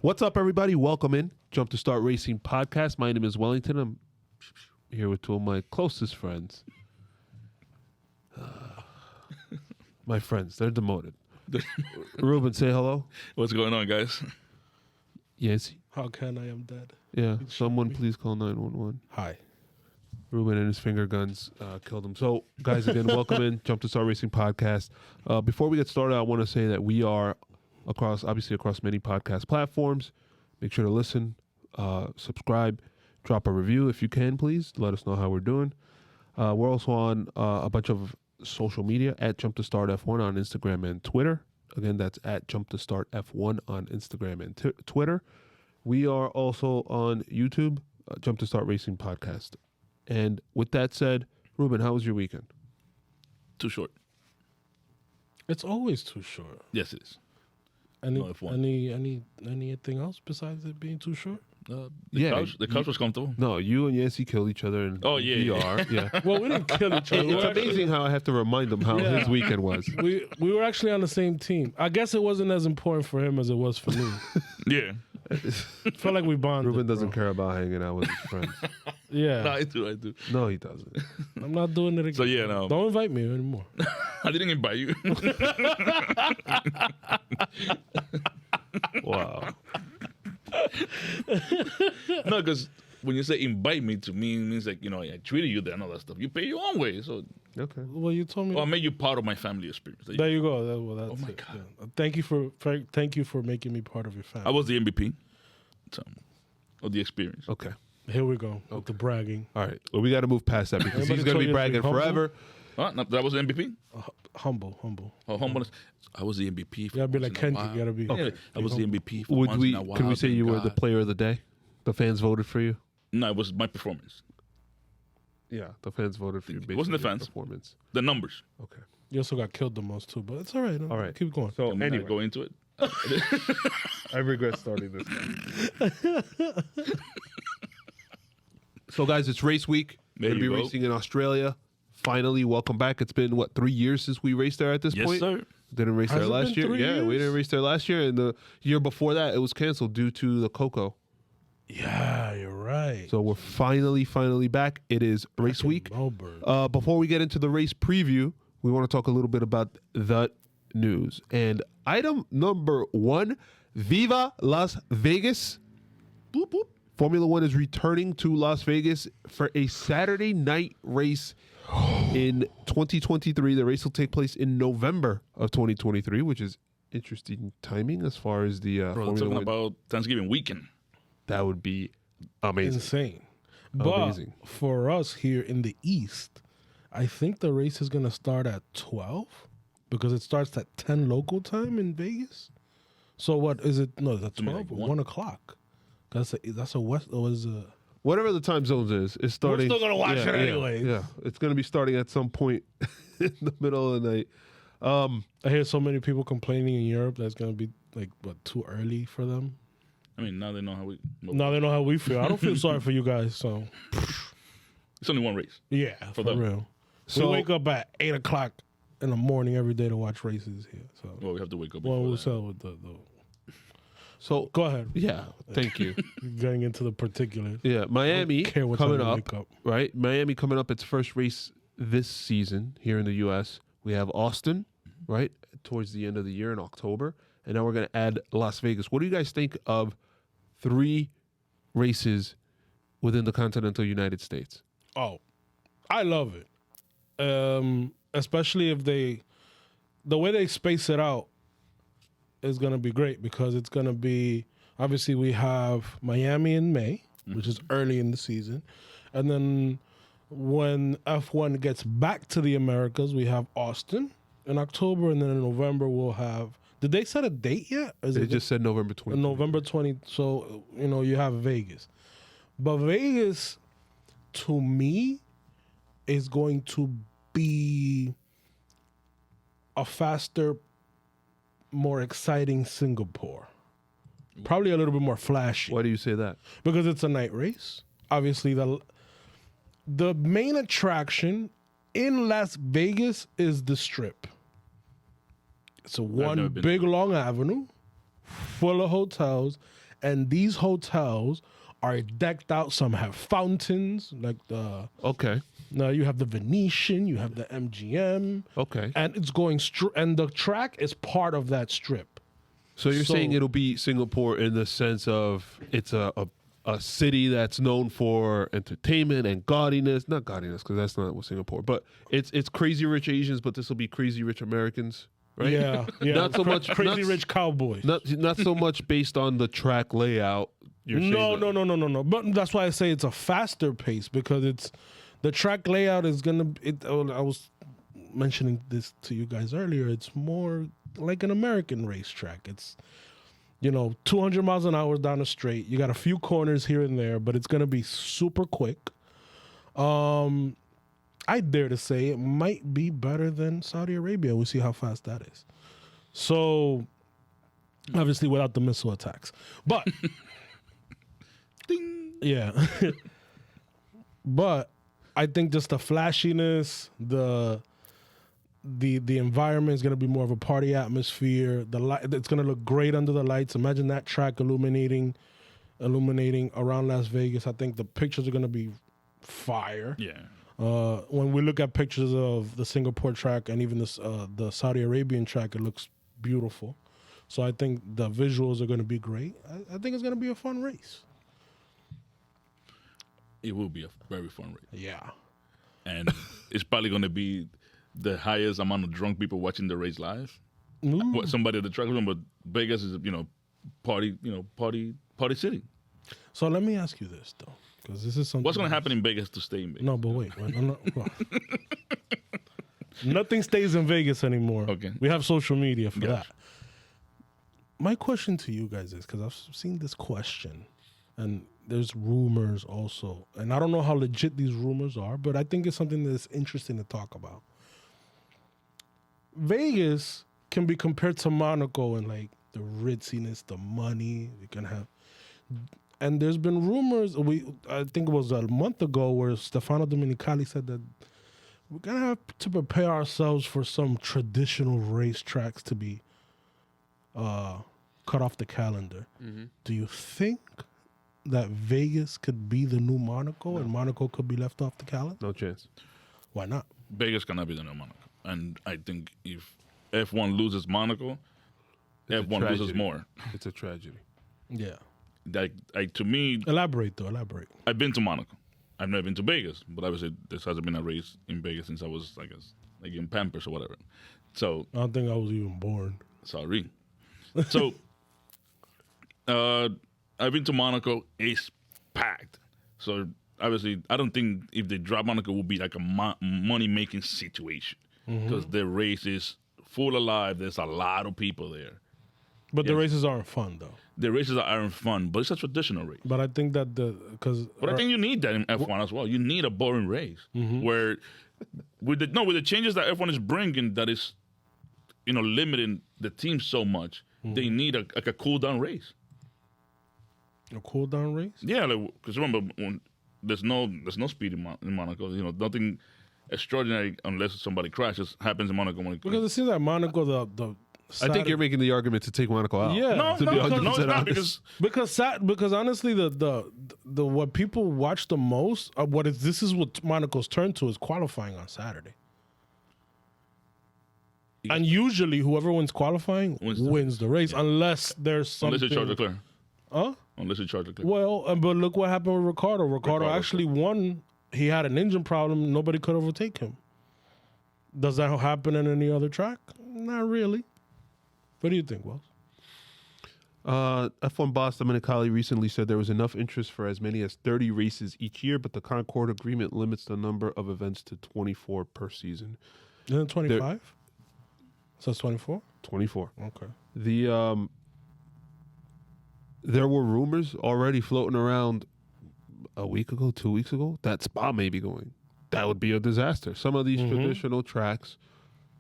What's up, everybody? Welcome in. Jump to Start Racing podcast. My name is Wellington. I'm here with two of my closest friends. My friends, they're demoted. Ruben, say hello. What's going on, guys? Yes. How can I am dead? Yeah, someone please call 911. Hi. Ruben and his finger guns killed him. So, guys, again, welcome in. Jump to Start Racing podcast. Before we get started, I want to say that we are across many podcast platforms. Make sure to listen, subscribe, drop a review if you can, please. Let us know how we're doing. We're also on a bunch of social media at Jump to Start F1 on Instagram and Twitter. Again, that's at Jump to Start F1 on Instagram and Twitter. We are also on YouTube, Jump to Start Racing podcast. And with that said, Ruben, how was your weekend? Too short. It's always too short. Yes, it is. Anything else besides it being too short? The couch was comfortable. No, you and Yancy killed each other in VR. Yeah. Well, we didn't kill each other. It's amazing how I have to remind him how his weekend was. We were actually on the same team. I guess it wasn't as important for him as it was for me. Yeah. Felt like we bonded. Ruben doesn't care about hanging out with his friends. Yeah. No, I do. No, he doesn't. I'm not doing it again. So, yeah, no. Don't invite me anymore. I didn't invite you. Wow. No, because when you say invite me, to me, it means like, I treated you there and all that stuff. You pay your own way. So, Okay. Well, you told me. I made you part of my family experience. There you go. That's Oh, my it. God. Yeah. Thank you for making me part of your family. I was the MVP of the experience. Okay. Here we go with the bragging. All right. Well, we got to move past that because Anybody he's going to told be you to be bragging humble? forever. No, that was the MVP? Humble. Oh, humbleness. I was the MVP. You gotta be like Kendrick. You gotta be. Yeah, I was the MVP. For Would once we? in a while, Could we say thank you were the God. player of the day? The fans voted for you. No, it was my performance. Yeah, the fans voted for you. It wasn't the based on your fans. Performance. The numbers. Okay. You also got killed the most too, but it's all right. All right. Keep going. So Can we not anyway, go into it? I regret starting this. So guys, it's race week. There We're gonna be you go. racing in Australia. Finally, welcome back. It's been 3 years since we raced there at this Yes, point. sir. Didn't race Has there it last been year. 3 Yeah, we years? didn't race there last year, and the year before that it was canceled due to the Coco. Yeah, you're right. So we're finally back. It is race week. Melbourne. Before we get into the race preview, we want to talk a little bit about the news. And item number 1, Viva Las Vegas. Boop, boop. Formula One is returning to Las Vegas for a Saturday night race in 2023. The race will take place in November of 2023, which is interesting timing as far as the Bro, Formula talking One. about Thanksgiving weekend. That would be amazing. Insane. But Amazing. for us here in the East, I think the race is going to start at 12 because it starts at 10 local time in Vegas. So what is it? No, that's 12 like or 1? 1 o'clock. That's a West. Or is a Whatever the time zones is, it's starting. We're still gonna watch it anyways. Yeah, it's gonna be starting at some point in the middle of the night. I hear so many people complaining in Europe that it's going to be like too early for them. I mean, now they know how we. Now they know how we feel. I don't feel sorry for you guys. So It's only one race. yeah, for them. real. So- we wake up at 8 o'clock in the morning every day to watch races here. So Well, we have to wake up. well, before we'll that. sell with the. So Go ahead. yeah, thank you. Getting into the particulars. Yeah, Miami care what time coming you up, wake up. right? Miami coming up. Its first race this season here in the U.S. We have Austin, right, towards the end of the year in October, and now we're gonna add Las Vegas. What do you guys think of 3 races within the continental United States? Oh, I love it. Especially if the way they space it out is going to be great because it's going to be, obviously we have Miami in May, which is early in the season. And then when F1 gets back to the Americas, we have Austin in October. And then in November, we'll have, did they set a date yet? Is They it just said November 20th. November 20. So, you have Vegas. But Vegas, to me, is going to be a faster, more exciting Singapore. Probably a little bit more flashy. Why do you say that? Because it's a night race. Obviously, the main attraction in Las Vegas is the Strip. It's a never one been big long avenue full of hotels, And these hotels are decked out. Some have fountains, like the Okay. now you have the Venetian, you have the MGM, Okay. and it's going and the track is part of that strip. So you're saying it'll be Singapore in the sense of it's a city that's known for entertainment and gaudiness. Not gaudiness, because that's not what Singapore. But it's crazy rich Asians, but this will be crazy rich Americans, right? Yeah, yeah. Not so much crazy rich cowboys. Not so much based on the track layout. You're No. saying But that's why I say it's a faster pace, because it's the track layout is gonna. I was mentioning this to you guys earlier. It's more like an American racetrack. It's 200 miles an hour down the straight. You got a few corners here and there, but it's gonna be super quick. I dare to say it might be better than Saudi Arabia. We'll see how fast that is. So, obviously, without the missile attacks, but. Ding. Yeah. But I think just the flashiness, the environment is going to be more of a party atmosphere. The light, it's going to look great under the lights. Imagine that track illuminating around Las Vegas. I think the pictures are going to be fire. Yeah. When we look at pictures of the Singapore track and even the Saudi Arabian track, it looks beautiful. So I think the visuals are going to be great. I think it's going to be a fun race. It will be a very fun race. Yeah. And it's probably going to be the highest amount of drunk people watching the race live. Ooh. What somebody at the track, but Vegas is party city. So let me ask you this though, because this is something. What's going to happen in Vegas to stay in Vegas? No, but wait. Nothing stays in Vegas anymore. Okay. We have social media for Gotcha. that. My question to you guys is, because I've seen this question, and there's rumors also, and I don't know how legit these rumors are, but I think it's something that's interesting to talk about. Vegas can be compared to Monaco in like the ritziness, the money you can have. And there's been rumors, I think it was a month ago, where Stefano Domenicali said that we're going to have to prepare ourselves for some traditional racetracks to be cut off the calendar. Mm-hmm. Do you think that Vegas could be the new Monaco and Monaco could be left off the calendar? No chance. Why not? Vegas cannot be the new Monaco. And I think if F1 loses Monaco, It's a F1 loses tragedy. more. It's a tragedy. Yeah. To me, Elaborate. I've been to Monaco. I've never been to Vegas, but obviously this hasn't been a race in Vegas since I was, I guess, like in Pampers or whatever. So I don't think I was even born. sorry. So I've been to Monaco. It's packed. So obviously, I don't think if they drop Monaco, it will be like a money-making situation because the race is full alive. There's a lot of people there. But the Yes. races aren't fun, though. The races aren't fun, but it's a traditional race. But I think that But I think you need that in F1 as well. You need a boring race where, with the changes that F1 is bringing, that is, limiting the team so much. They need a cool down race. a cool down race. Yeah, because remember, when there's no speed in Monaco. Nothing extraordinary unless somebody crashes happens in Monaco. Because it seems like Monaco, the I think you're making the argument to take Monaco out. Yeah. no, to be no, 100% it's not honest. because honestly, the what people watch the most, this is what Monaco's turn to, is qualifying on Saturday. And usually, whoever wins qualifying wins the race, unless there's something. unless you charge Leclerc. Huh? Unless you charge Leclerc. Well, but look what happened with Ricardo. Ricardo actually won. He had an engine problem. Nobody could overtake him. Does that happen in any other track? Not really. What do you think, Wells? F1 boss Domenicali recently said there was enough interest for as many as 30 races each year, but the Concord agreement limits the number of events to 24 per season. Isn't it 25? So it's 24? 24. Okay. There were rumors already floating around a week ago, 2 weeks ago, that Spa may be going. That would be a disaster. Some of these traditional tracks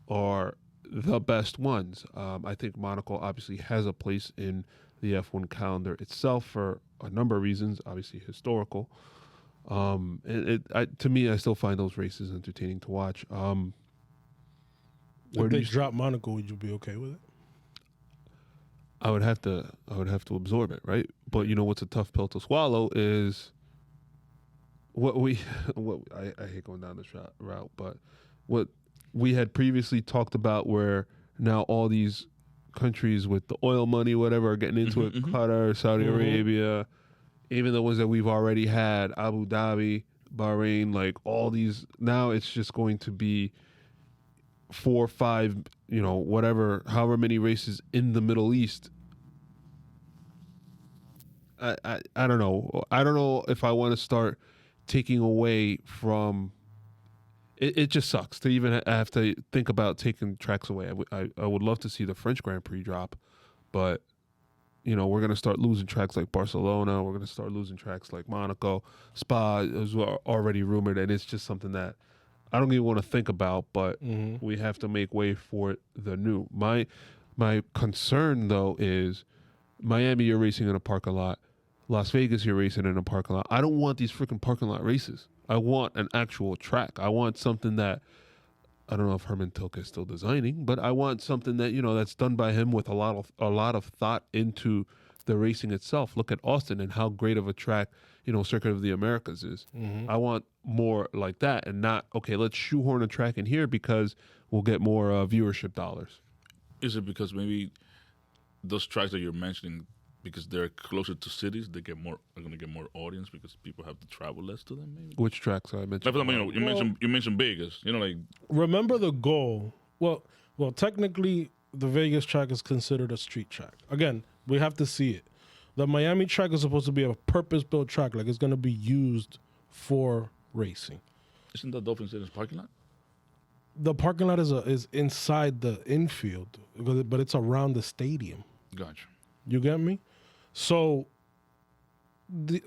are the best ones. I think Monaco obviously has a place in the F1 calendar itself for a number of reasons, obviously historical. To me, I still find those races entertaining to watch. If they drop Monaco, would you be okay with it? I would have to absorb it, right? But you know what's a tough pill to swallow is I hate going down this route, but what we had previously talked about, where now all these countries with the oil money, whatever, are getting into it. Qatar, Saudi Arabia, even the ones that we've already had, Abu Dhabi, Bahrain, like all these. Now it's just going to be 4 or 5, however many races in the Middle East. I don't know. I don't know if I want to start taking away from. It just sucks to even have to think about taking tracks away. I would love to see the French Grand Prix drop, but we're going to start losing tracks like Barcelona. We're going to start losing tracks like Monaco. Spa is already rumored, and it's just something that I don't even want to think about, but we have to make way for the new. My concern, though, is Miami, you're racing in a parking lot. Las Vegas, you're racing in a parking lot. I don't want these freaking parking lot races. I want an actual track. I want something that, I don't know if Herman Tilke is still designing, but I want something that, that's done by him with a lot of thought into the racing itself. Look at Austin and how great of a track, Circuit of the Americas is. I want more like that, and not, okay, let's shoehorn a track in here because we'll get more viewership dollars. Is it because maybe those tracks that you're mentioning, because they're closer to cities, are going to get more audience because people have to travel less to them? Maybe. Which tracks I mentioned? You mentioned Vegas. Remember the goal. Well, technically, the Vegas track is considered a street track. Again, we have to see it. The Miami track is supposed to be a purpose-built track, like it's going to be used for racing. Isn't that Dolphin City's parking lot? The parking lot is inside the infield, but it's around the stadium. Gotcha. You get me? So, and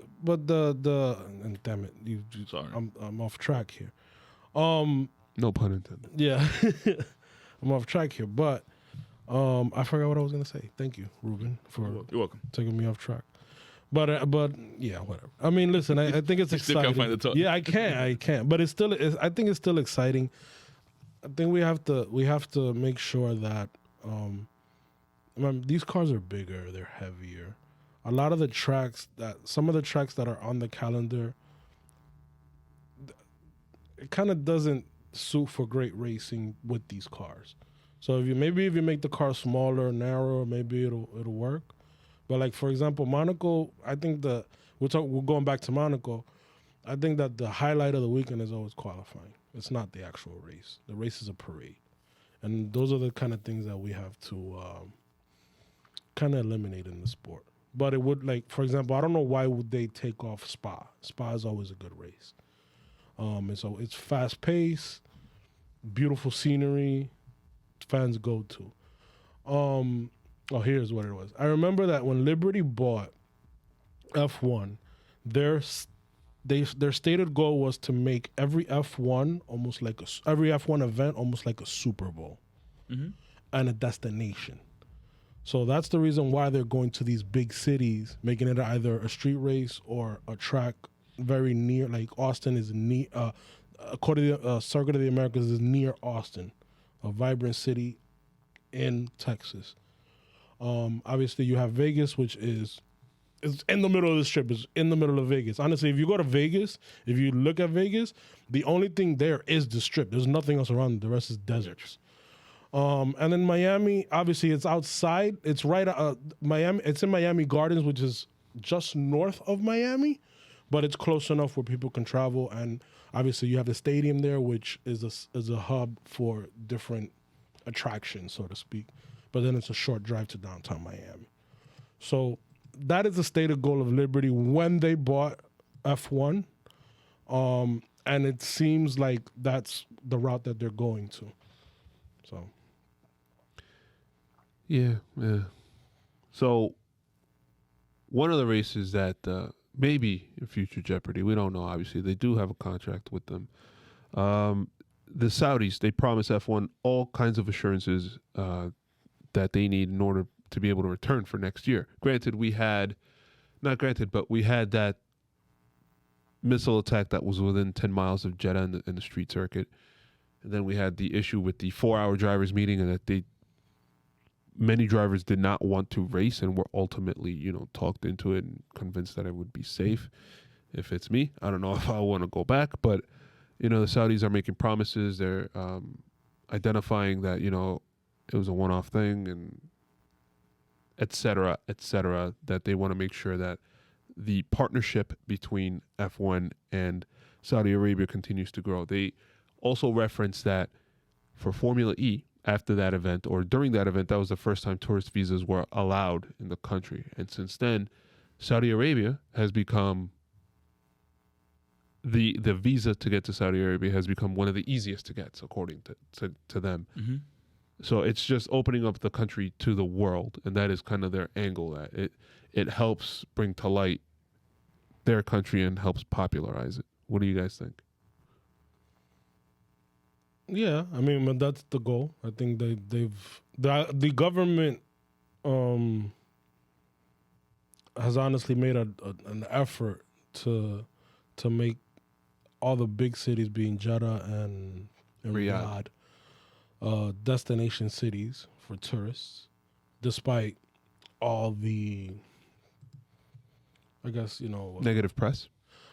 damn it, Sorry, I'm off track here. No pun intended. Yeah, I'm off track here, but I forgot what I was gonna say. Thank you, Ruben, for you're welcome. taking me off track. But yeah, whatever. I mean, listen, I think it's exciting. Still can't find the talk. Yeah, I can't. But I think it's still exciting. I think we have to make sure that these cars are bigger, they're heavier. A lot of the tracks some of the tracks that are on the calendar, it kind of doesn't suit for great racing with these cars. So if you make the car smaller, narrower, maybe it'll work. But like, for example, Monaco, I think we're going back to Monaco. I think that the highlight of the weekend is always qualifying. It's not the actual race. The race is a parade. And those are the kind of things that we have to kind of eliminate in the sport. But it would, like, for example, I don't know why would they take off Spa. Spa is always a good race. And so it's fast pace, beautiful scenery, fans go to. Here's what it was. I remember that when Liberty bought F1, their stated goal was to make every F1 event almost like a Super Bowl and a destination. So that's the reason why they're going to these big cities, making it either a street race or a track very near. Like Austin is near, according to the Circuit of the Americas, is near Austin, a vibrant city in Texas. Obviously, you have Vegas, which is in the middle of the strip. It's in the middle of Vegas. Honestly, if you go to Vegas, if you look at Vegas, the only thing there is the strip. There's nothing else around it. The rest is deserts. And then Miami, obviously, it's outside. It's right Miami. It's in Miami Gardens, which is just north of Miami, but it's close enough where people can travel. And obviously, you have the stadium there, which is a hub for different attractions, so to speak. But then it's a short drive to downtown Miami. So that is the stated goal of Liberty when they bought F1. And it seems like that's the route that they're going to. So. Yeah. So one of the races that maybe in future Jeopardy, we don't know, obviously. They do have a contract with them. The Saudis, they promise F1 all kinds of assurances that they need in order to be able to return for next year. Granted, we had that missile attack that was within 10 miles of Jeddah in the street circuit. And then we had the issue with the 4-hour drivers meeting, and that they many drivers did not want to race and were ultimately, talked into it and convinced that it would be safe. If it's me, I don't know if I want to go back, but, the Saudis are making promises. They're identifying that, it was a one-off thing and et cetera, that they want to make sure that the partnership between F1 and Saudi Arabia continues to grow. They also reference that for Formula E, after that event or during that event, that was the first time tourist visas were allowed in the country. And since then, Saudi Arabia has become the visa to get to Saudi Arabia has become one of the easiest to get, according to them. Mm-hmm. So it's just opening up the country to the world, and that is kind of their angle. That it helps bring to light their country and helps popularize it. What do you guys think? Yeah, I mean, but that's the goal. I think the government has honestly made an effort to make all the big cities, being Jeddah and Riyadh, destination cities for tourists, despite all the, I guess, Negative press?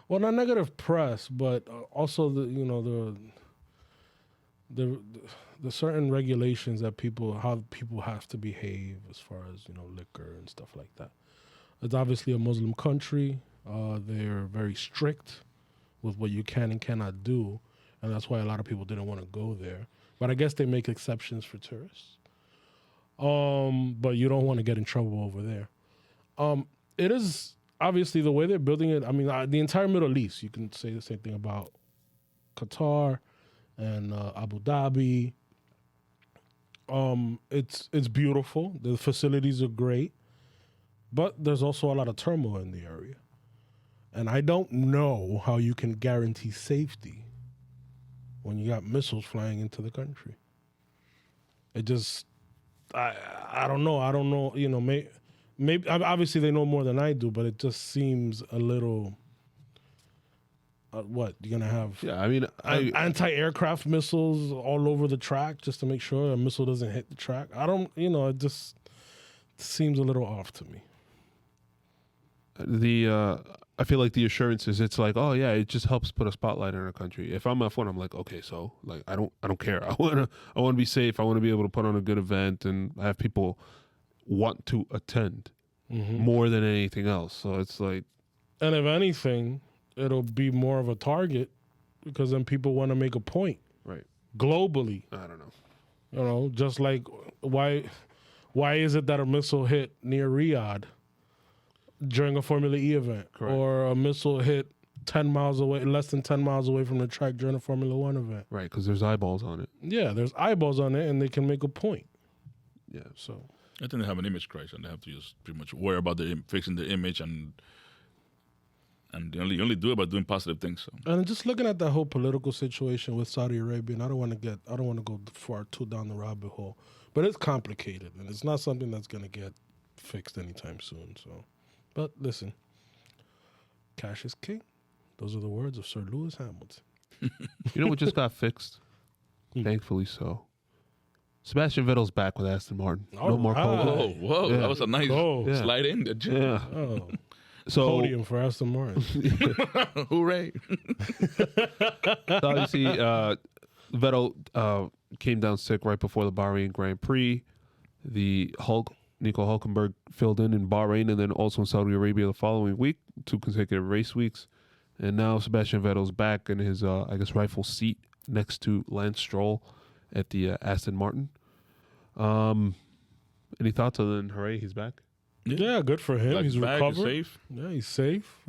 well, not negative press, but also the certain regulations that how people have to behave as far as liquor and stuff like that. It's obviously a Muslim country. They're very strict with what you can and cannot do, and that's why a lot of people didn't want to go there. But I guess they make exceptions for tourists. But you don't want to get in trouble over there. It is obviously the way they're building it. I mean, the entire Middle East. You can say the same thing about Qatar and Abu Dhabi. It's beautiful. The facilities are great, but there's also a lot of turmoil in the area. And I don't know how you can guarantee safety when you got missiles flying into the country. It just, I don't know. I don't know. Maybe obviously they know more than I do, but it just seems a little. What you're gonna have? Yeah, I mean, anti-aircraft missiles all over the track just to make sure a missile doesn't hit the track. I don't. It just seems a little off to me. I feel like the assurances, it's like, oh yeah, it just helps put a spotlight on our country. If I'm F1, I'm like, okay, so like I don't care. I wanna be safe. I want to be able to put on a good event and have people want to attend more than anything else. So it's like, and if anything, it'll be more of a target because then people want to make a point, right? Globally, I don't know. Just like why is it that a missile hit near Riyadh during a Formula E event, correct, or a missile hit 10 miles away, less than 10 miles away from the track during a Formula One event? Right, because there's eyeballs on it. Yeah, there's eyeballs on it, and they can make a point. Yeah, so I think they have an image crisis, and they have to just pretty much worry about fixing the image, and they only do it by doing positive things. So. And just looking at that whole political situation with Saudi Arabia, and I don't want to go far too down the rabbit hole, but it's complicated, and it's not something that's going to get fixed anytime soon. So, but listen, cash is king. Those are the words of Sir Lewis Hamilton. You know what just got fixed? Thankfully so. Sebastian Vettel's back with Aston Martin. All No more right. COVID. Whoa, Yeah. that was a nice Yeah. slide in. Yeah. Oh, So podium for Aston Martin. Hooray. obviously, Vettel came down sick right before the Bahrain Grand Prix. Nico Hulkenberg filled in Bahrain and then also in Saudi Arabia the following week, 2 consecutive race weeks. And now Sebastian Vettel's back in his, rightful seat next to Lance Stroll at the Aston Martin. Any thoughts other than hooray, he's back? Yeah, good for him. Like He's back, recovered. safe. Yeah, he's safe.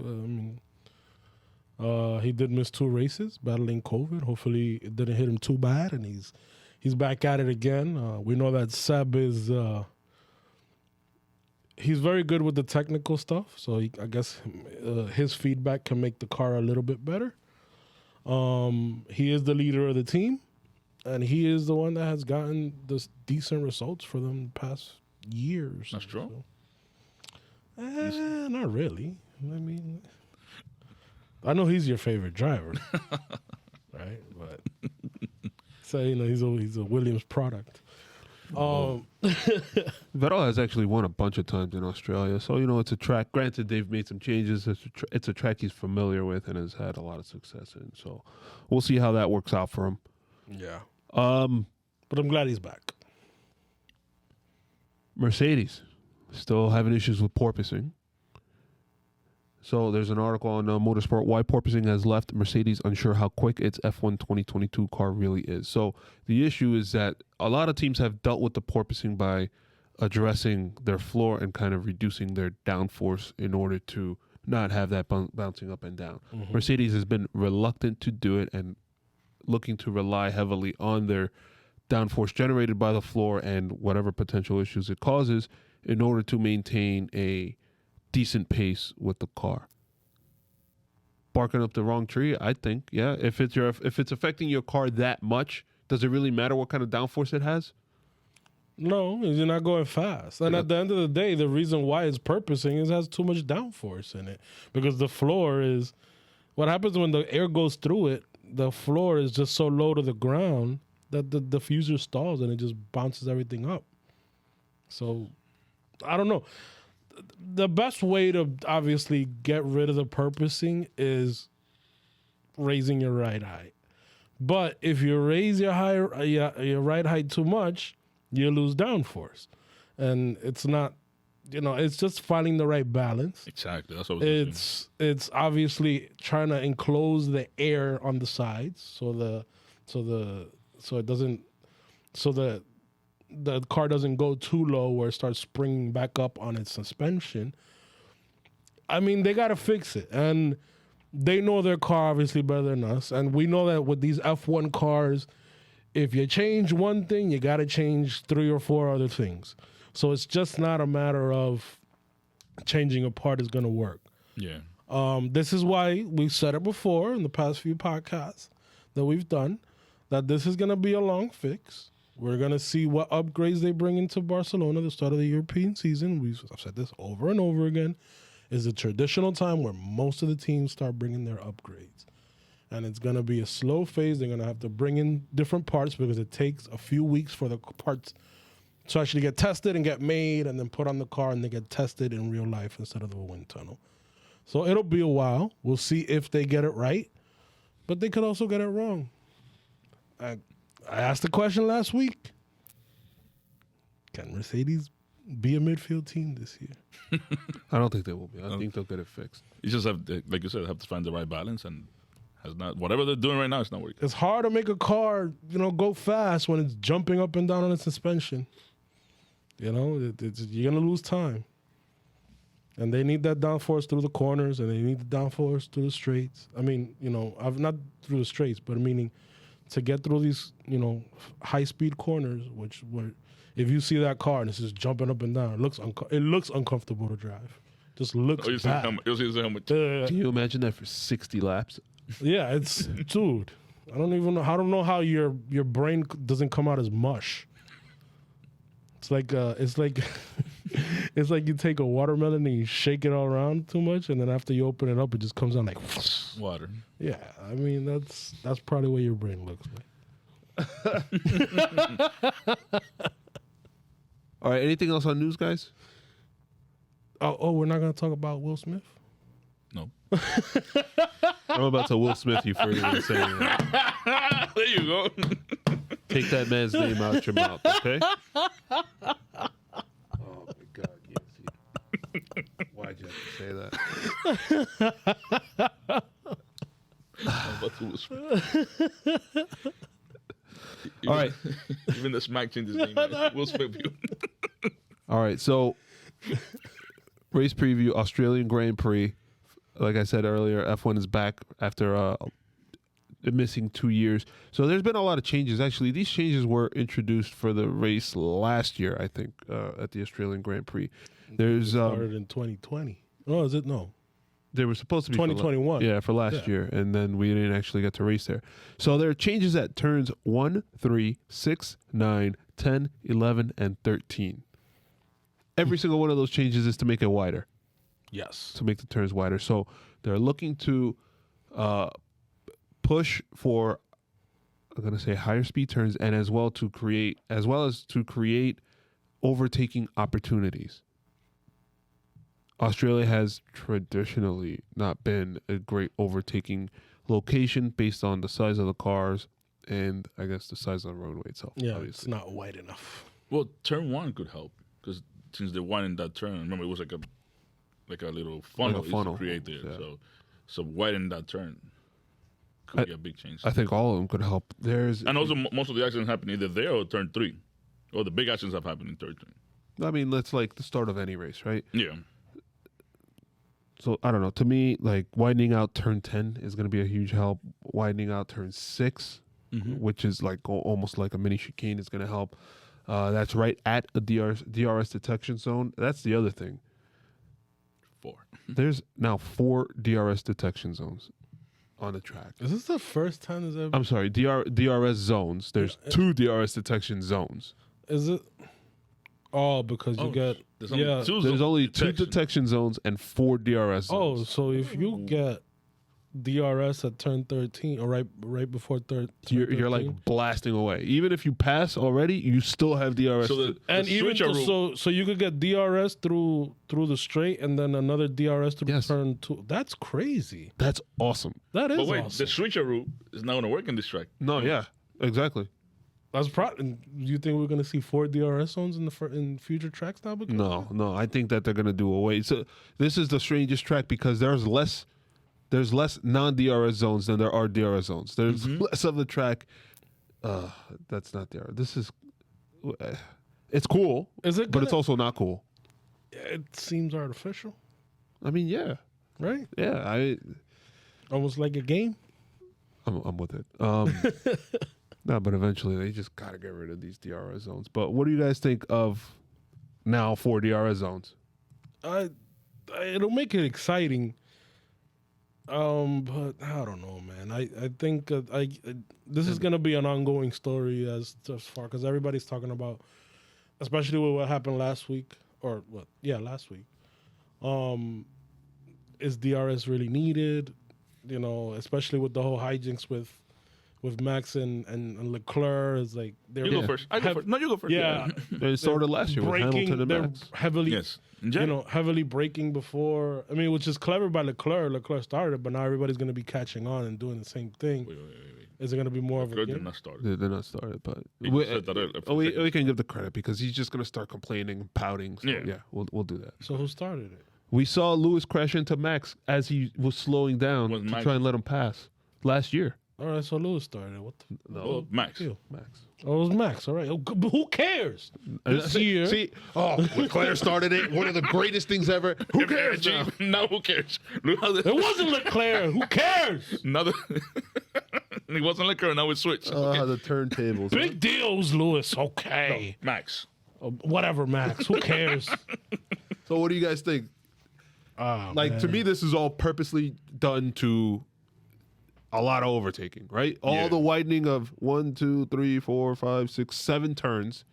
He did miss 2 races battling COVID. Hopefully it didn't hit him too bad, and he's back at it again. We know that Seb is he's very good with the technical stuff, so I guess his feedback can make the car a little bit better. He is the leader of the team, and he is the one that has gotten this decent results for them the past years. That's true. So. Not really. I mean, I know he's your favorite driver, right? But so he's a Williams product. Vettel has actually won a bunch of times in Australia, so it's a track. Granted, they've made some changes. It's a track he's familiar with and has had a lot of success in. So we'll see how that works out for him. Yeah. But I'm glad he's back. Mercedes still having issues with porpoising. So there's an article on Motorsport, why porpoising has left Mercedes unsure how quick its F1 2022 car really is. So the issue is that a lot of teams have dealt with the porpoising by addressing their floor and kind of reducing their downforce in order to not have that bouncing up and down. Mm-hmm. Mercedes has been reluctant to do it and looking to rely heavily on their downforce generated by the floor and whatever potential issues it causes in order to maintain a decent pace with the car. Barking up the wrong tree, I think. Yeah, if it's affecting your car that much, does it really matter what kind of downforce it has? No, you're not going fast. And at the end of the day, the reason why it's purposing is it has too much downforce in it. Because the floor is, what happens when the air goes through it, the floor is just so low to the ground that the diffuser stalls and it just bounces everything up. So, I don't know. The best way to obviously get rid of the purposing is raising your ride height. But if you raise your ride height too much, you lose downforce. And it's not, it's just finding the right balance. Exactly. That's what It's obviously trying to enclose the air on the sides so the car doesn't go too low where it starts springing back up on its suspension. I mean, they got to fix it. And they know their car obviously better than us. And we know that with these F1 cars, if you change one thing, you got to change 3 or 4 other things. So it's just not a matter of changing a part is going to work. Yeah. This is why we've said it before in the past few podcasts that we've done, that this is going to be a long fix. We're going to see what upgrades they bring into Barcelona at the start of the European season. I've said this over and over again. Is a traditional time where most of the teams start bringing their upgrades. And it's going to be a slow phase. They're going to have to bring in different parts because it takes a few weeks for the parts to actually get tested and get made and then put on the car and they get tested in real life instead of the wind tunnel. So it'll be a while. We'll see if they get it right. But they could also get it wrong. I asked the question last week. Can Mercedes be a midfield team this year? I don't think they will be. I think they'll get it fixed. You just have, like you said, have to find the right balance, and has not whatever they're doing right now is not working. It's hard to make a car, go fast when it's jumping up and down on its suspension. You're gonna lose time, and they need that downforce through the corners, and they need the downforce through the straights. I mean, I've not through the straights, but meaning to get through these, high speed corners, where if you see that car and it's just jumping up and down, it looks uncomfortable to drive. Just looks bad. You'll see his helmet. Can you imagine that for 60 laps? Yeah, it's dude. I don't know how your brain doesn't come out as mush. It's like it's like you take a watermelon and you shake it all around too much, and then after you open it up, it just comes out like Water. Yeah, I mean that's probably what your brain looks like. All right, anything else on news, guys? Oh, we're not gonna talk about Will Smith? No. I'm about to Will Smith you for even saying that. There you go. Take that man's name out your mouth, okay? Oh my God, yes. Why'd you have to say that? I'm about to Will Smith. All right. Even the smack changed his name. Right? Will Smith. All right, so race preview, Australian Grand Prix. Like I said earlier, F1 is back after missing 2 years. So there's been a lot of changes. Actually, these changes were introduced for the race last year, I think, at the Australian Grand Prix. There's started in 2020. Oh, is it? No. They were supposed to be 2021. For last year, and then we didn't actually get to race there. So there are changes at turns 1, 3, 6, 9, 10, 11, and 13. Every single one of those changes is to make it wider. Yes. To make the turns wider. So they're looking to push for I'm gonna say higher speed turns, and as well as to create overtaking opportunities. Australia has traditionally not been a great overtaking location based on the size of the cars and I guess the size of the roadway itself. Yeah, obviously. it's not wide enough. Well, turn one could help because since they widened that turn, remember it was like a little funnel, funnel, to create there. yeah. So widen that turn could be a big change. I think all of them could help. And also most of the accidents happen either there or turn 3, or the big accidents have happened in turn 3. I mean, that's like the start of any race, right? Yeah. So I don't know. To me, like widening out turn 10 is going to be a huge help. Widening out turn 6, which is like almost like a mini chicane, is going to help. That's right at a DRS detection zone. That's the other thing. 4. There's now 4 DRS detection zones on the track. Is this the first time there's ever? I'm sorry, DRS zones. There's 2 DRS detection zones. Is it? Oh, because you get There's only yeah. 2 There's only 2 detection. detection zones and 4 DRS Oh, zones. so if you get DRS at turn 13 or right before third, You're like blasting away. Even if you pass already, you still have DRS. So the and even switcher rule- so you could get DRS through the straight and then another DRS through Yes. turn 2. That's crazy. That's awesome. That is But wait, awesome. the switcher route is not going to work in this track. No, yeah, exactly. That's you think we're gonna see 4 DRS zones in future tracks now? Because No. I think that they're gonna do away. So this is the strangest track because there's less non-DRS zones than there are DRS zones. There's less of the track. That's not there. This is. It's cool. Is it? But it's also not cool. It seems artificial, I mean, yeah, right? yeah. Almost like a game. I'm with it. No, but eventually they just gotta get rid of these DRS zones. But what do you guys think of now 4 DRS zones? It'll make it exciting. But I don't know, man. I think this is gonna be an ongoing story as far because everybody's talking about, especially with what happened last week last week. Is DRS really needed? You know, especially with the whole hijinks with Max and Leclerc is like they're You go first. I go first. No, you go first. yeah It started last year with Hamilton and they're Max. heavily Yes. heavily braking before. I mean, which is clever by Leclerc. Leclerc started it, but now everybody's going to be catching on and doing the same thing. Wait. Is it going to be more of a Good did game? not start. They're not started, but He said that earlier. we can give the credit because he's just gonna start complaining and pouting. So Yeah. yeah, we'll do that. So who started it? We saw Lewis crash into Max as he was slowing down Was to Max- try and let him pass last year. All right, so Lewis started it. What the Well, Max. deal? Max. Oh, it was Max. All right. Oh, but who cares? This year. See, Leclerc started it. One of the greatest things ever. Who cares now? No, who cares? Look how It wasn't Leclerc. Who cares? Another. It wasn't Leclerc. Now we switched. The turntables. Big deal was Lewis. Okay. Max. Whatever, Max. Who cares? So what do you guys think? To me, this is all purposely done to a lot of overtaking, right? All Yeah. the widening of 1, 2, 3, 4, 5, 6, 7 turns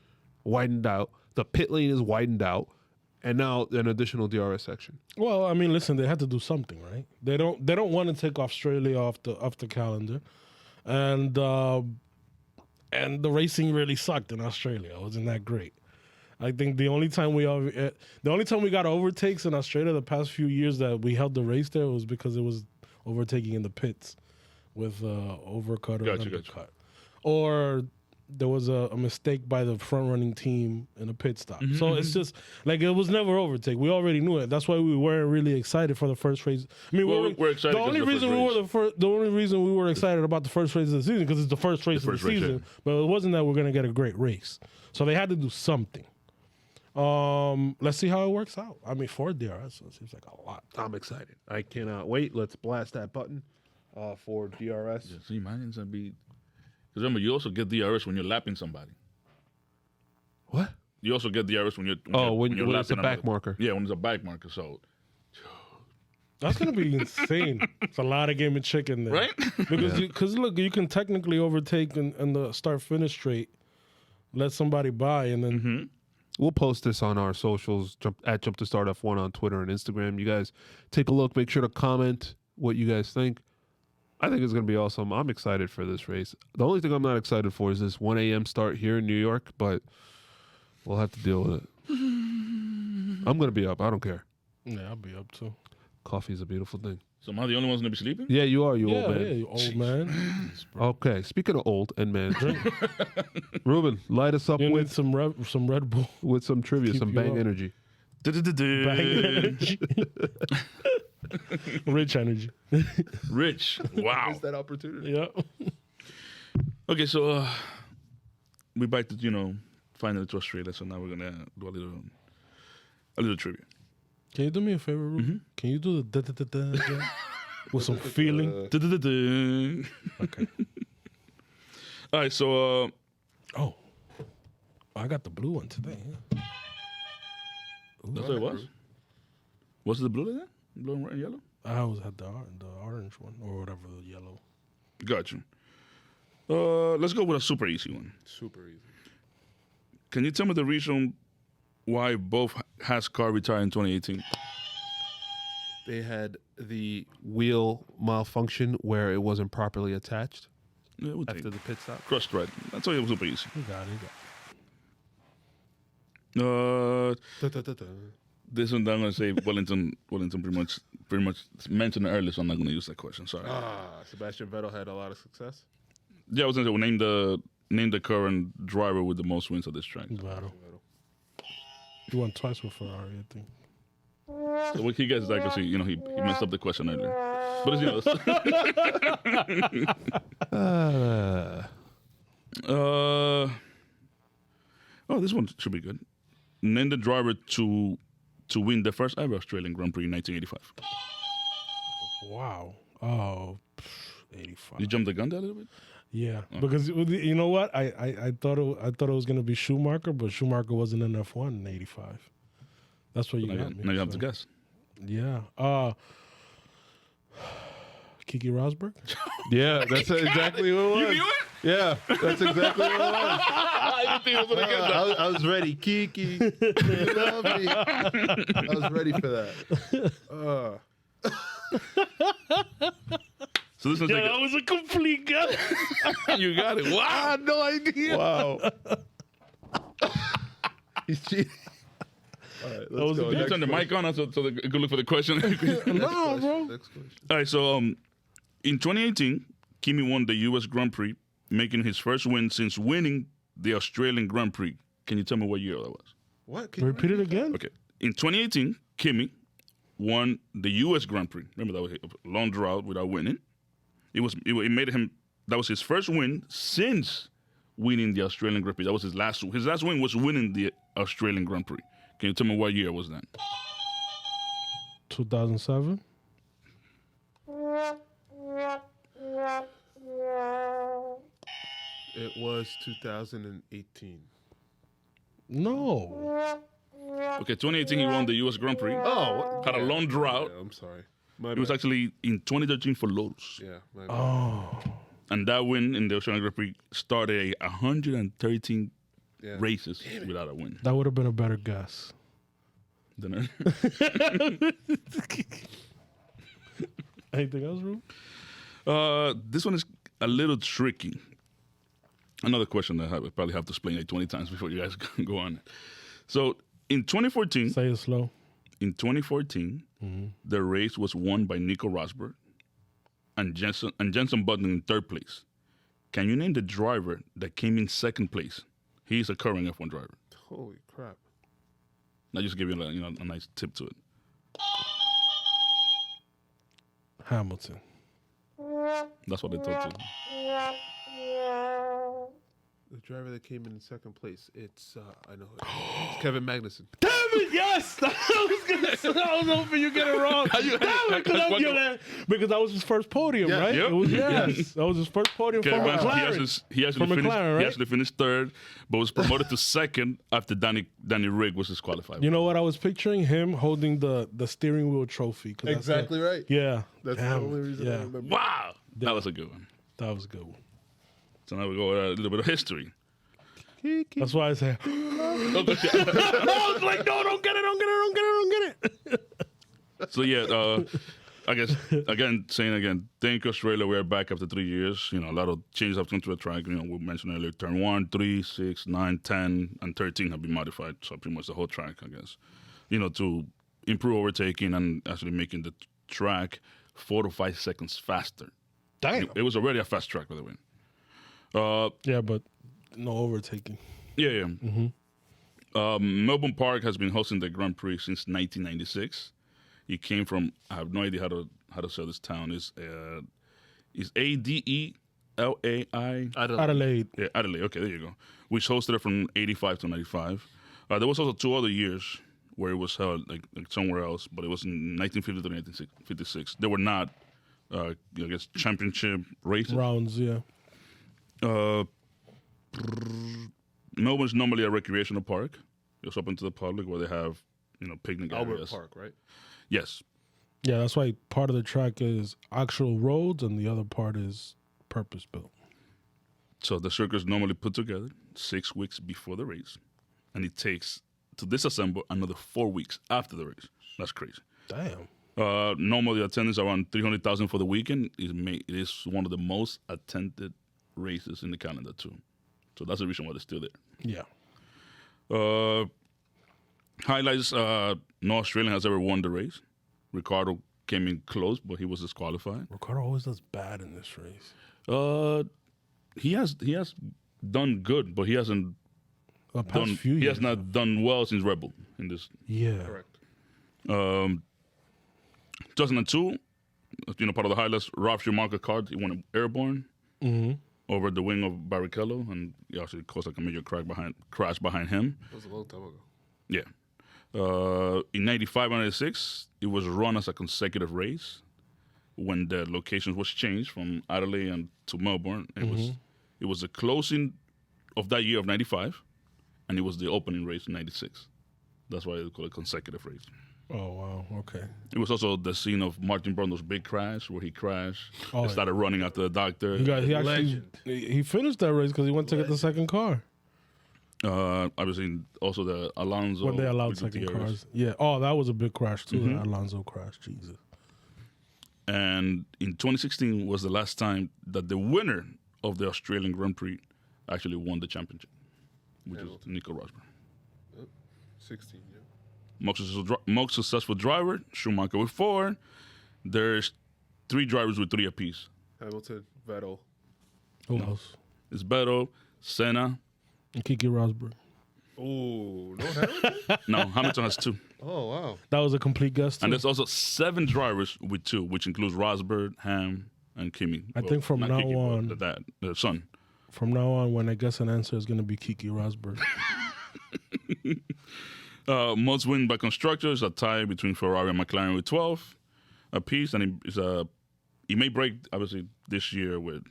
widened out. The pit lane is widened out, and now an additional DRS section. Well, I mean, listen, they had to do something, right? They don't want to take Australia off the calendar, and the racing really sucked in Australia. It wasn't that great. I think the only time we got overtakes in Australia the past few years that we held the race there was because it was overtaking in the pits with overcut or Gotcha. undercut, or there was a mistake by the front running team in a pit stop. So it's just like it was never overtake. We already knew it. That's why we weren't really excited for the first race. I mean, We're excited. the only reason we were excited about the first race of the season because it's the first race of the first race, season. yeah. But it wasn't that we're gonna get a great race. So they had to do something. Let's see how it works out. I mean, 4 DRS so it seems like a lot. I'm excited. I cannot wait. Let's blast that button for DRS. Yeah, see, mine's gonna be. Because remember, you also get DRS when you're lapping somebody. What? You also get DRS when you're. When it's a lapping back another- marker. Yeah, when it's a back marker. So. That's gonna be insane. It's a lot of game of chicken there, Right? Because look, you can technically overtake in the start finish straight, let somebody by, and then We'll post this on our socials at Jump to Start F1 on Twitter and Instagram. You guys take a look. Make sure to comment what you guys think. I think it's going to be awesome. I'm excited for this race. The only thing I'm not excited for is this 1 a.m. start here in New York, but we'll have to deal with it. I'm going to be up. I don't care. Yeah, I'll be up too. Coffee is a beautiful thing. So am I the only one's going to be sleeping? Yeah, you are, you old man. Yeah, you old man. Okay, speaking of old and man, Ruben, light us up You need with some Red Bull. with some trivia, Keep some you bang up. energy. Rich energy. Rich. Wow. that opportunity? Yeah. Okay, so we back to, finally to Australia. So now we're going to do a little trivia. Can you do me a favor, Ruben? Can you do the da-da-da-da again? With some feeling? Okay. All right, so Oh. I got the blue one today. Yeah. that's what it was? Was it the blue again? Blue and red and yellow? I always had the orange one or whatever, the yellow. Got you. Let's go with a super easy one. Super easy. Can you tell me the reason why both car retired in 2018? They had the wheel malfunction where it wasn't properly attached Yeah, we'll take after the pit stop. cross thread. That's why it was super easy. You got it. This one I'm gonna say Wellington pretty much mentioned it earlier, so I'm not gonna use that question. Sorry. Sebastian Vettel had a lot of success. Yeah, I was gonna say name the current driver with the most wins at this track. Battle. You won twice with Ferrari, I think. So what he gets is that because he messed up the question earlier. But this one should be good. Name the driver to win the first ever Australian Grand Prix in 1985. Wow. Oh, 85. You jumped the gun there a little bit? Yeah, because you know what? I thought it was gonna be Schumacher, but Schumacher wasn't in F1 in '85. That's what you got me. Now you have so. to guess. Yeah. Kiki Rosberg. Yeah, that's exactly what it was. You knew it? Yeah, that's exactly what it was. I didn't think I was gonna get that. I was ready. Kiki, you love me. I was ready for that. So this one's Yeah, that was a complete guess. you got it. Wow. I had no idea. Wow. He's cheating. All right, let's was a go. good- You Next turn the mic on so they could look for the question. No, bro. Next question. All right, so in 2018, Kimi won the U.S. Grand Prix, making his first win since winning the Australian Grand Prix. Can you tell me what year that was? What? Can you Repeat it again. Okay. In 2018, Kimi won the U.S. Grand Prix. Remember, that was a long drought without winning. It made him, that was his first win since winning the Australian Grand Prix. That was his last win was winning the Australian Grand Prix. Can you tell me what year was that? 2007. It was 2018. No. Okay, 2018, he won the U.S. Grand Prix. Oh, Had a long drought. Yeah, I'm sorry. My It was bad. actually in 2013 for Lotus. Yeah. My bad. Oh. And that win in the Australian Grand Prix started 113 Yeah. races without a win. That would have been a better guess. Then- Anything else, Rube? this one is a little tricky. Another question that I probably have to explain like 20 times before you guys go on. So in 2014, Say it slow. the race was won by Nico Rosberg and Jenson Button in third place. Can you name the driver that came in second place? He's a current F1 driver. Holy crap. I just give you a nice tip to it. Hamilton. That's what they thought too. The driver that came in second place. It's I know. It's Kevin Magnussen. Damn it! Yes, I was hoping you get it wrong. Damn it, because that was his first podium, Yeah. right? Yep. It was, Yeah. yes, that was his first podium for Okay, McLaren. he actually For finished. McLaren, He right? actually finished third, but was promoted to second after Danny Rigg was disqualified. You know what I was picturing? Him holding the steering wheel trophy. 'Cause that's Exactly right. Yeah, That's Damn. the only reason I Yeah, remember. Wow, that was a good one. that was a good one. So now we go with a little bit of history. That's why I say. I was like, no, don't get it. So yeah, I guess thank Australia. We're back after 3 years. You know, a lot of changes have come to the track. You know, we mentioned earlier, turn 1, 3, 6, 9, 10, and 13 have been modified. So pretty much the whole track, I guess. You know, to improve overtaking and actually making the track 4 to 5 seconds faster. Damn. It was already a fast track, by the way. Yeah, but no overtaking. Yeah. Melbourne Park has been hosting the Grand Prix since 1996. It came from, I have no idea how to say this town. It's Adelai. Adelaide. Yeah, Adelaide. Okay, there you go. Which hosted it from 85 to 95. There was also 2 other years where it was held like somewhere else, but it was in 1950 to 1956. They were not, I guess, championship races. Rounds, yeah. Melbourne's normally a recreational park. It's open to the public where they have, picnic Albert areas. Park, right? Yes. Yeah, that's why part of the track is actual roads and the other part is purpose-built. So the circuits normally put together 6 weeks before the race, and it takes to disassemble another 4 weeks after the race. That's crazy. Damn. Normally, attendance around 300,000 for the weekend. It is one of the most attended races in the calendar too. So that's the reason why they're still there. Yeah. Highlights: no Australian has ever won the race. Ricardo came in close, but he was disqualified. Ricardo always does bad in this race. He has done good, but he hasn't The past few years. He has not done well since Red Bull in this. Yeah. Correct. 2002, part of the highlights, Ralf Schumacher car, he went airborne over the wing of Barrichello, and he actually caused like a major crash behind him. That was a long time ago. Yeah. In 95 and 96, it was run as a consecutive race when the locations was changed from Adelaide and to Melbourne. It was the closing of that year of 95, and it was the opening race in 96. That's why they call it consecutive race. Oh, wow. Okay. It was also the scene of Martin Brundle's big crash where he crashed and yeah. started running after the doctor. He actually Legend. he finished that race because he went to get the second car. Obviously, also the Alonso. When they allowed with second Gutierrez. cars. Yeah. Oh, that was a big crash too. That Alonso crash. Jesus. And in 2016 was the last time that the winner of the Australian Grand Prix actually won the championship, which is Nico Rosberg. 16, yeah. Most successful driver, Schumacher with 4. There's 3 drivers with 3 apiece. Hamilton, Vettel. Who else? It's Vettel, Senna. And Kiki Rosberg. Ooh, no Hamilton? No, Hamilton has 2. Oh, wow. That was a complete guess too. And there's also 7 drivers with 2, which includes Rosberg, Ham, and Kimi. I think from not now Kiki, but on- the dad, the son. From now on, when I guess an answer is going to be Kiki Rosberg. Most win by constructors, a tie between Ferrari and McLaren with 12 apiece, and he may break obviously this year with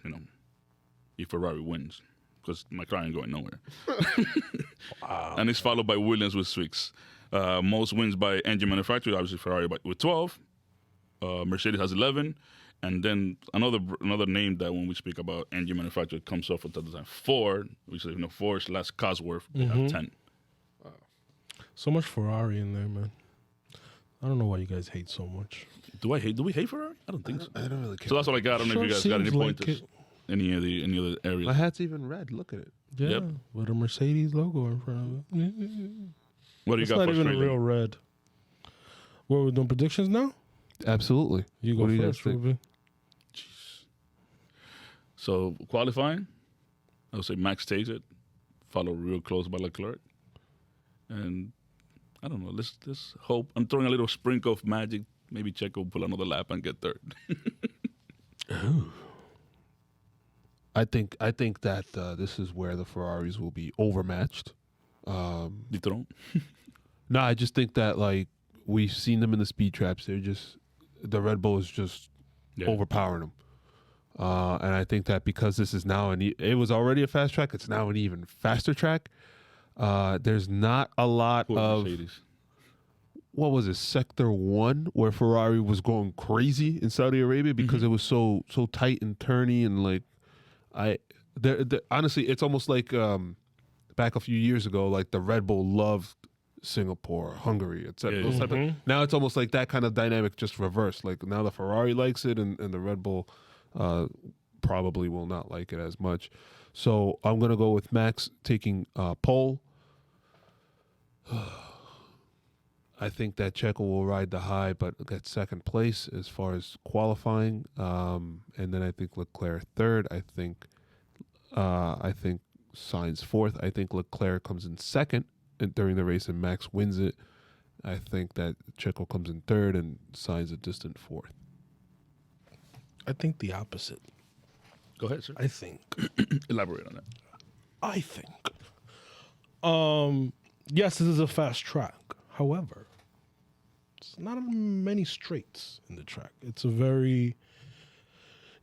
if Ferrari wins because McLaren going nowhere. Wow. And it's followed by Williams with 6. Most wins by engine manufacturer, obviously Ferrari with 12. Mercedes has 11. And then another name that when we speak about engine manufacturer comes off at the design, Ford, which is Ford's last Cosworth, they have 10. So much Ferrari in there, man. I don't know why you guys hate so much. Do we hate Ferrari? I don't think so. I don't really care. So that's what I got. I don't know if you guys got any Sure seems pointers. like Any other My areas? hat's even red. Look at it. Yeah, Yep. with a Mercedes logo in front of it. What do you It's got not for even a Australia? real red. What, we're doing predictions now? Absolutely. You go What do you first, guys think? Ruby. So qualifying, I would say Max takes it, followed real close by Leclerc, and I don't know. Let's hope. I'm throwing a little sprinkle of magic. Maybe Checo will pull another lap and get third. I think that this is where the Ferraris will be overmatched. Ditron. No, I just think that like we've seen them in the speed traps. The Red Bull is just overpowering them. And I think that because this is now it was already a fast track, it's now an even faster track. There's not a lot of Mercedes. what was it, Sector 1, where Ferrari was going crazy in Saudi Arabia because it was so tight and turny and like honestly, it's almost like back a few years ago, like the Red Bull loved Singapore, Hungary, etc. Yeah, Those yeah. type of, now it's almost like that kind of dynamic just reversed. Like now the Ferrari likes it, and the Red Bull probably will not like it as much. So I'm gonna go with Max taking pole. I think that Checo will ride the high, but get second place as far as qualifying, and then I think Leclerc third. I think Sainz fourth. I think Leclerc comes in second during the race, and Max wins it. I think that Checo comes in third, and Sainz a distant fourth. I think the opposite. Go ahead, sir. I think. Elaborate on that. I think. Yes, this is a fast track. However, it's not many straights in the track. It's a very,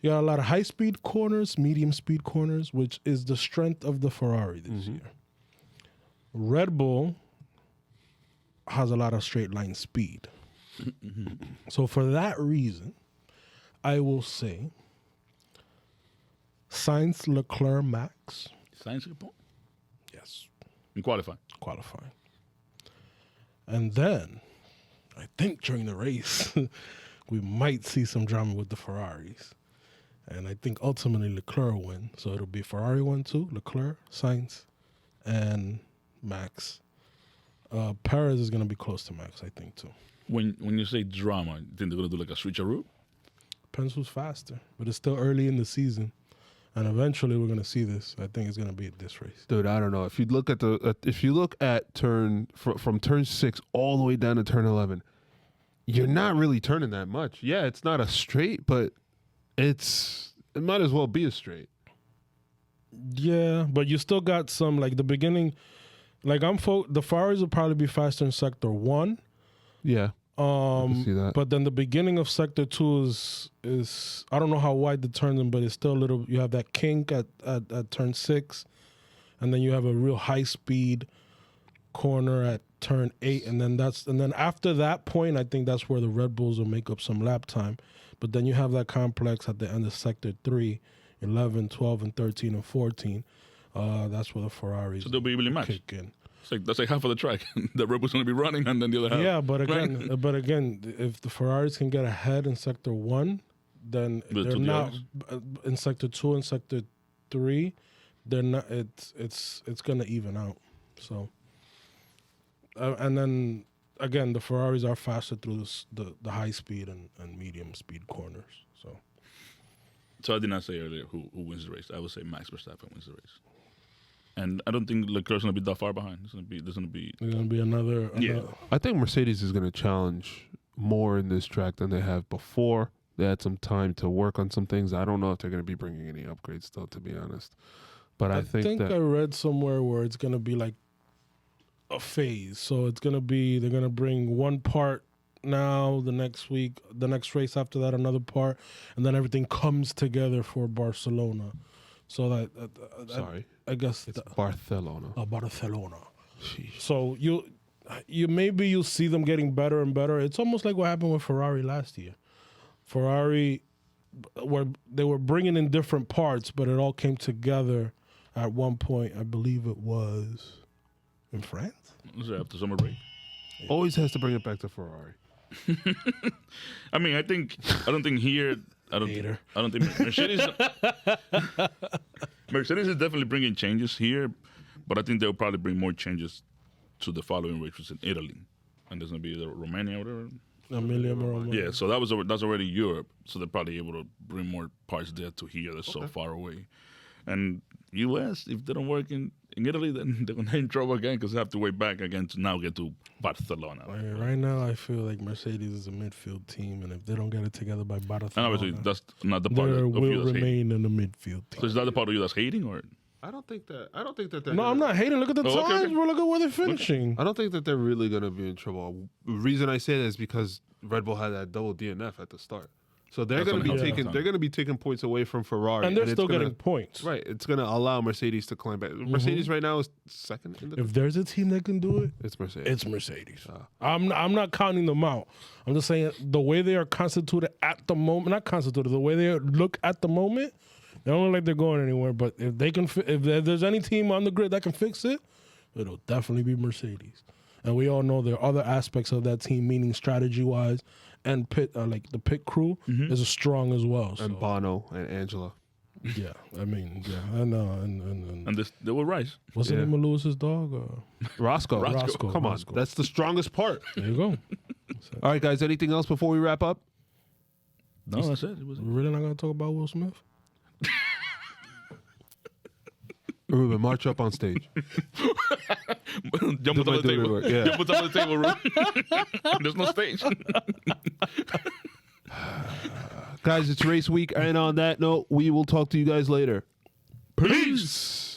you got a lot of high-speed corners, medium-speed corners, which is the strength of the Ferrari this year. Red Bull has a lot of straight-line speed. So for that reason, I will say Sainz, Leclerc, Max. Sainz Singapore? Yes, In qualifying. qualifying. And then, I think during the race, we might see some drama with the Ferraris. And I think ultimately Leclerc will win. So it'll be Ferrari 1-2, Leclerc, Sainz, and Max. Perez is going to be close to Max, I think, too. When you say drama, you think they're going to do like a switcheroo? Depends who's faster. But it's still early in the season. And eventually we're going to see this. I think it's going to be at this race. Dude, I don't know. If you look at turn from turn 6 all the way down to turn 11, you're not really turning that much. Yeah, it's not a straight, but it might as well be a straight. Yeah, but you still got some, like the beginning, like the Ferraris will probably be faster in sector 1. Yeah. I can see that. But then the beginning of sector 2 is I don't know how wide the turns in, but it's still a little. You have that kink at turn 6, and then you have a real high speed corner at turn 8, and then after that point, I think that's where the Red Bulls will make up some lap time. But then you have that complex at the end of sector 3, 11, 12, and 13 and 14. That's where the Ferraris So they'll be evenly matched. kick in. That's like half of the track. The Red Bull's going to be running, and then the other half. Yeah, but again, if the Ferraris can get ahead in sector 1, then But they're to the not others? in sector 2 and sector 3. They're not. It's gonna even out. So, and then again, the Ferraris are faster through the high speed and medium speed corners. So I did not say earlier who wins the race. I would say Max Verstappen wins the race. And I don't think Leclerc's going to be that far behind. There's going to be There's gonna be another. Yeah. I think Mercedes is going to challenge more in this track than they have before. They had some time to work on some things. I don't know if they're going to be bringing any upgrades, though, to be honest. But I think that I read somewhere where it's gonna be like a phase. So it's gonna be they're gonna bring one part now, the next week, the next race after that, another part, and then everything comes together for Barcelona. So that sorry, I guess it's Barcelona. Barcelona. Sheesh. So you maybe you'll see them getting better and better. It's almost like what happened with Ferrari last year. Ferrari, where they were bringing in different parts, but it all came together at one point. I believe it was in France. after summer break. Always has to bring it back to Ferrari. I mean, I don't think here. I don't think Mercedes. Mercedes is definitely bringing changes here, but I think they'll probably bring more changes to the following race, which is in Italy, and there's gonna be the Romania or whatever. Emilia Romagna. Yeah, so that's already Europe, so they're probably able to bring more parts there to here that's so far away. And U.S., if they don't work in Italy, then they're gonna in trouble again because they have to wait back again to now get to Barcelona. Right now, I feel like Mercedes is a midfield team, and if they don't get it together by And Barcelona, obviously, that's not the part they of you will that's hating. remain in the midfield team. So is that the part of you that's hating, or I don't think that they're No, I'm not hating. Look at the Oh, okay, times, okay. bro. Look at where they're finishing. I don't think that they're really going to be in trouble. The reason I say that is because Red Bull had that double DNF at the start. So they're That's going to gonna be help taking them. they're going to be taking points away from Ferrari, And they're it's still gonna- getting points. right. It's going to allow Mercedes to climb back. Mercedes right now is second in the If there's a team that can do it, it's Mercedes. it's Mercedes. I'm not counting them out. I'm just saying the way they are constituted at the moment, not constituted, the way they look at the moment, they don't look like they're going anywhere. But if they can, if there's any team on the grid that can fix it, it'll definitely be Mercedes. and we all know there are other aspects of that team, meaning strategy-wise, and like the pit crew is strong as well. So. And Bono and Angela. Yeah, I mean, yeah, and they will rise. what's the name of Lewis's dog? Roscoe. Roscoe. Come on. Roscoe. That's the strongest part. There you go. All right, guys. Anything else before we wrap up? No, that's it. We're really not gonna talk about Will Smith? Ruben, march up on stage. Jump on top of the dirty table. work, yeah. Jump on top of the table, Ruben. There's no stage. Guys, it's race week. And on that note, we will talk to you guys later. Peace.